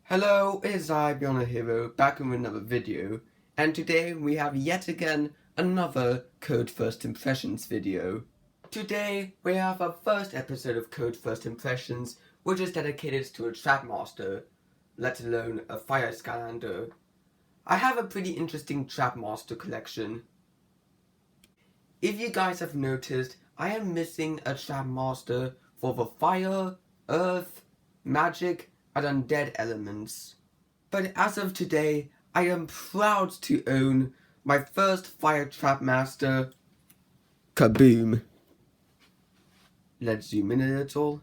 Hello, it's I, Beyond a Hero, back with another video, and today we have yet again another Code First Impressions video. Today we have our first episode of Code First Impressions, which is dedicated to a Trap-Master, let alone a Fire Skylander. I have a pretty interesting Trap-Master collection. If you guys have noticed, I am missing a Trap-Master for the Fire, Earth, Magic, and Undead elements. But as of today, I am proud to own my first Fire Trap-Master, KaBoom. Let's zoom in a little,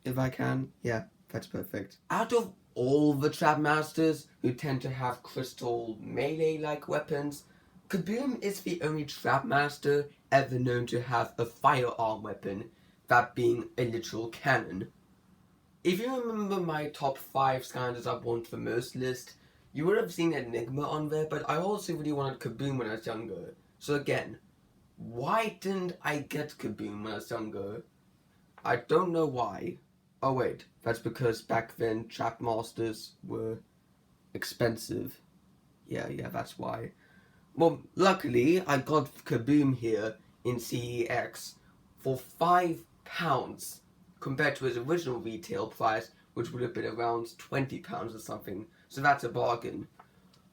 if I can. Yeah, that's perfect. Out of all the Trap-Masters who tend to have crystal melee-like weapons, KaBoom is the only Trap-Master ever known to have a firearm weapon, that being a literal cannon. If you remember my top 5 Skylanders I want the most list, you would have seen Enigma on there, but I also really wanted KaBoom when I was younger. So again, why didn't I get KaBoom when I was younger? I don't know why. Oh wait, that's because back then Trap-Masters were expensive. Yeah, that's why. Well, luckily I got KaBoom here in CEX for £5. Compared to his original retail price, which would have been around £20 or something, so that's a bargain.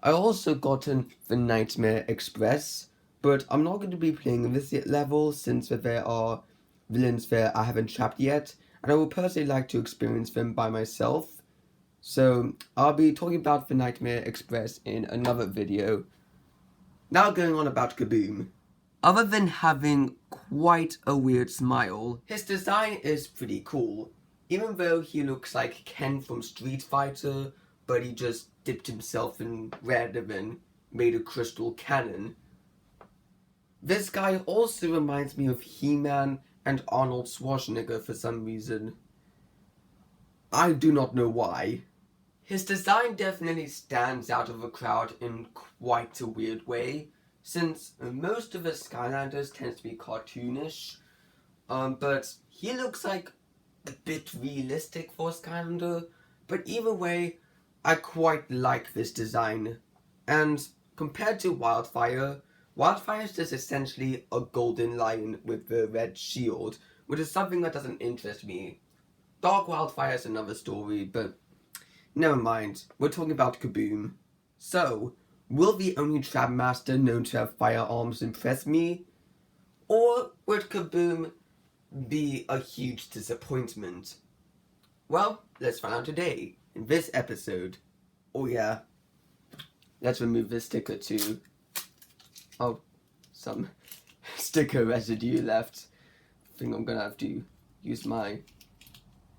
I also gotten the Nightmare Express, but I'm not going to be playing this level since there are villains there I haven't trapped yet, and I would personally like to experience them by myself. So I'll be talking about the Nightmare Express in another video. Now going on about KaBoom. Other than having quite a weird smile, his design is pretty cool. Even though he looks like Ken from Street Fighter, but he just dipped himself in red and then made a crystal cannon. This guy also reminds me of He-Man and Arnold Schwarzenegger for some reason. I do not know why. His design definitely stands out of the crowd in quite a weird way, since most of the Skylanders tend to be cartoonish, but he looks like a bit realistic for a Skylander. But either way, I quite like this design. And compared to Wildfire, Wildfire is just essentially a golden lion with the red shield, which is something that doesn't interest me. Dark Wildfire is another story, but never mind, we're talking about KaBoom. So, will the only Trap-Master known to have firearms impress me? Or would KaBoom be a huge disappointment? Well, let's find out today, in this episode. Oh yeah, let's remove this sticker too. Oh, some sticker residue left. I think I'm gonna have to use my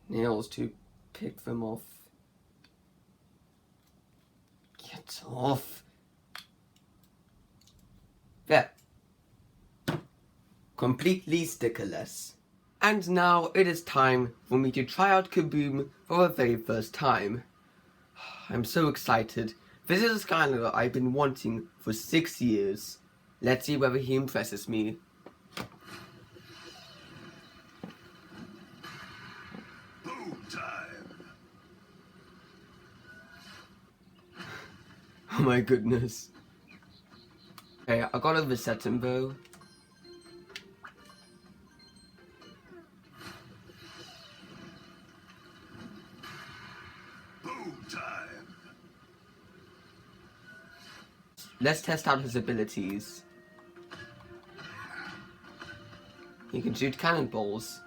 nails to pick them off. Get off. There. Completely stickerless. And now it is time for me to try out KaBoom for the very first time. I'm so excited. This is a Skylander I've been wanting for 6 years. Let's see whether he impresses me. Boom time. Oh my goodness. Okay, I gotta reset him though. Boom time. Let's test out his abilities. He can shoot cannonballs.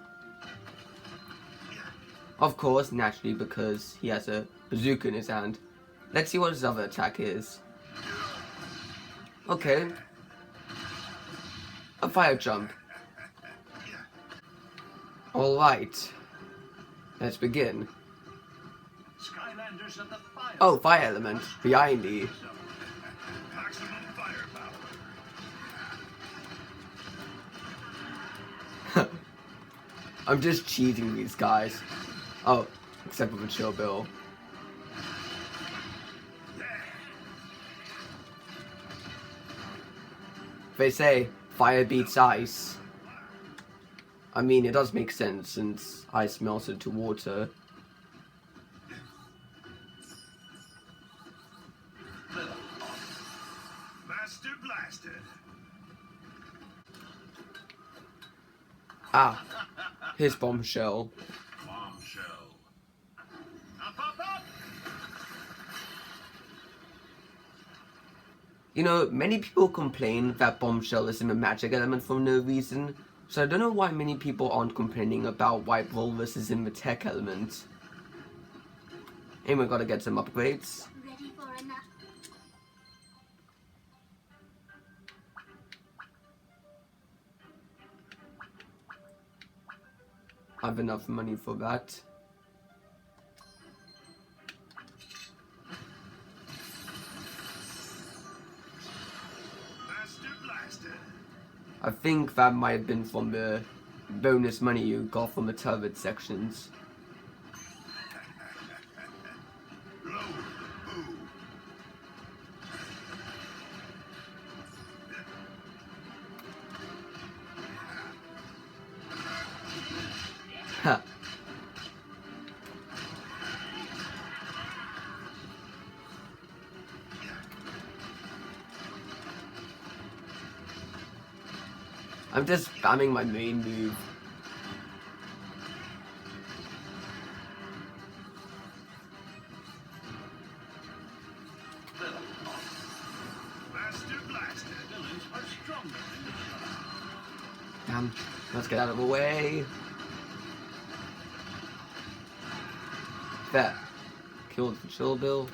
Of course, naturally, because he has a bazooka in his hand. Let's see what his other attack is. Okay. A fire jump. Alright. Let's begin. Skylanders of the fire. Oh, fire element. Behind me. Maximum firepower. I'm just cheating these guys. Oh, except for the Chill Bill. They say fire beats ice. I mean, it does make sense since ice melted to water. blasted. Ah, his bombshell. Bombshell. Up, up, up. You know, many people complain that bombshell isn't a magic element for no reason, so I don't know why many people aren't complaining about why Brawlers is in the tech element. And we gotta get some upgrades. Ready for a nap? I have enough money for that. Master blasted. I think that might have been from the bonus money you got from the turret sections. Blow. Boom. Ha! I'm just spamming my main move. Master blasted. Villains are stronger. Damn, let's get out of the way. There. Killed the chill bill.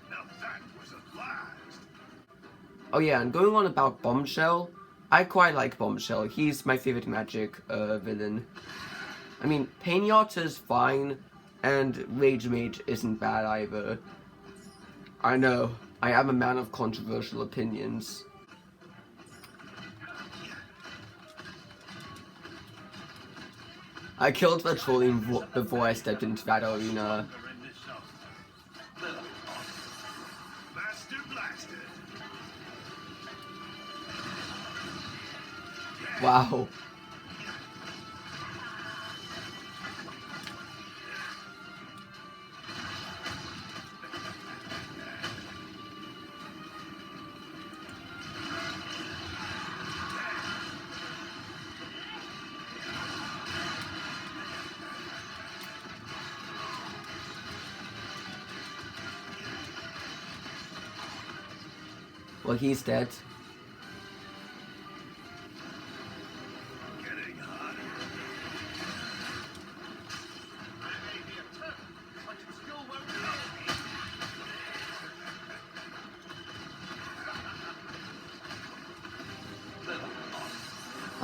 Now that was a blast. Oh yeah, and going on about Bombshell, I quite like Bombshell. He's my favorite magic villain. I mean, Pinata's fine, and Rage Mage isn't bad either. I know, I am a man of controversial opinions. I killed the trolling before I stepped into that arena. Master blasted. Wow. Well, he's dead. Getting hotter.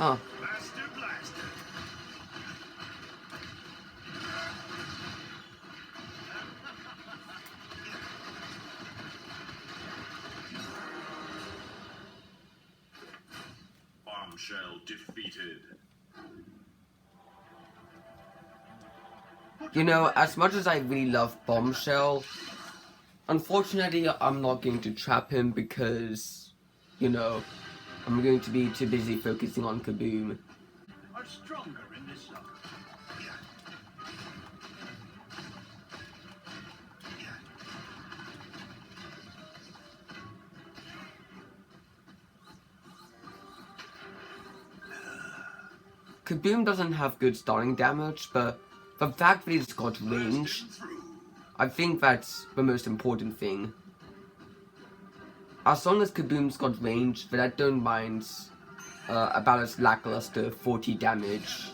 Oh, Master blasted. Bombshell defeated. you know, as much as I really love Bombshell, unfortunately, I'm not going to trap him because, you know, I'm going to be too busy focusing on KaBoom. Are stronger in this zone. KaBoom doesn't have good starting damage, but the fact that he's got range, I think that's the most important thing. As long as KaBoom's got range, then I don't mind about its lackluster 40 damage.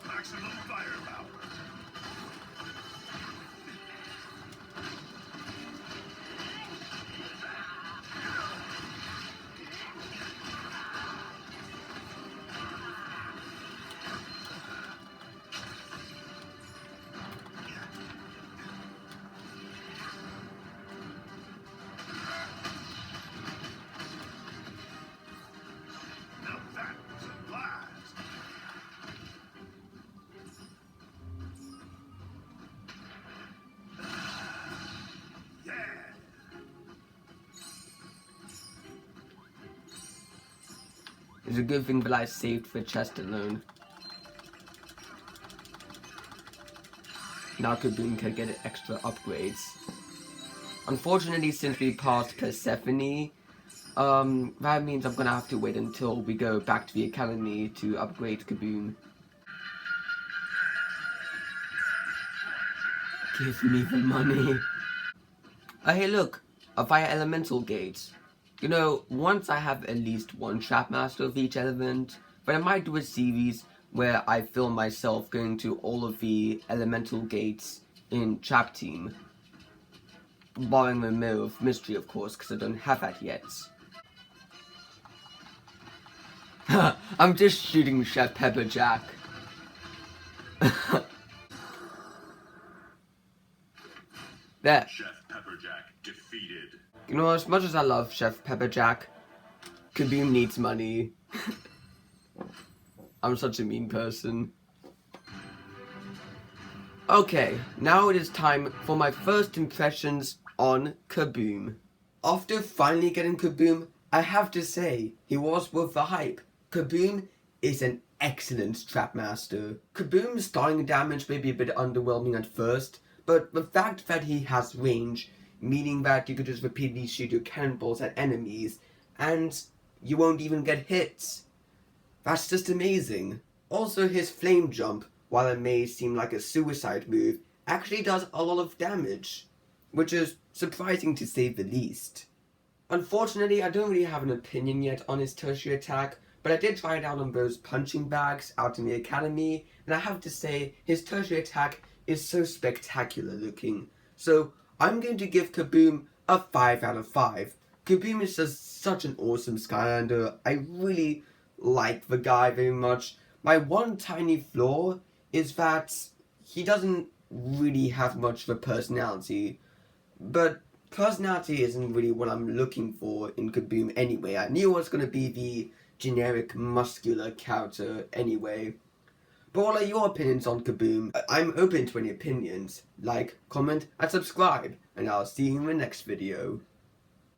Maximum firepower. It's a good thing that I saved for chest alone. Now KaBoom can get extra upgrades. Unfortunately, since we passed Persephone, that means I'm gonna have to wait until we go back to the academy to upgrade KaBoom. Give me the money. Hey look, a fire elemental gate. You know, once I have at least one Trap-Master of each element, then I might do a series where I film myself going to all of the elemental gates in Trap Team. Barring the Mirror of Mystery, of course, because I don't have that yet. I'm just shooting Chef Pepperjack. There. Chef Pepperjack defeated. You know, as much as I love Chef Pepperjack, KaBoom needs money. I'm such a mean person. Okay, now it is time for my first impressions on KaBoom. After finally getting KaBoom, I have to say, he was worth the hype. KaBoom is an excellent Trap-Master. KaBoom's starting damage may be a bit underwhelming at first, but the fact that he has range, meaning that you could just repeatedly shoot your cannonballs at enemies, and you won't even get hits. That's just amazing. Also, his flame jump, while it may seem like a suicide move, actually does a lot of damage, which is surprising to say the least. Unfortunately, I don't really have an opinion yet on his tertiary attack, but I did try it out on those punching bags out in the academy, and I have to say, his tertiary attack is so spectacular looking. So, I'm going to give KaBoom a 5 out of 5. KaBoom is just such an awesome Skylander. I really like the guy very much. My one tiny flaw is that he doesn't really have much of a personality. But personality isn't really what I'm looking for in KaBoom anyway. I knew it was going to be the generic muscular character anyway. But what are your opinions on KaBoom? I'm open to any opinions. Like, comment, and subscribe. And I'll see you in the next video.